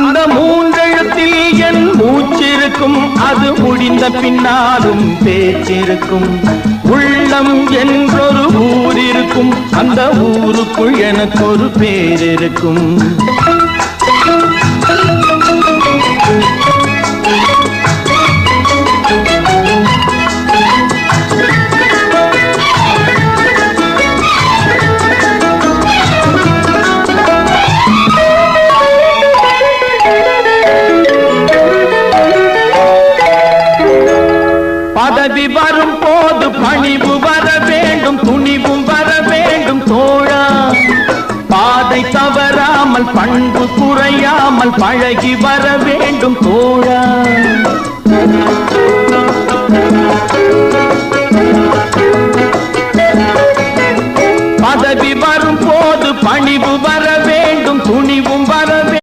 அந்த மூன்றெழுத்தில் என் மூச்சிருக்கும், அது முடிந்த பின்னாலும் பேச்சிருக்கும். உள்ளம் என்றொரு ஊர் இருக்கும், அந்த ஊருக்குள் எனக்கு ஒரு பேர் இருக்கும். பதவி வரும் போது பணிவு வர வேண்டும், துணிவும் வர வேண்டும் தோழா. பாதை தவறாமல் பண்பு குறையாமல் பழகி வர வேண்டும் தோழா.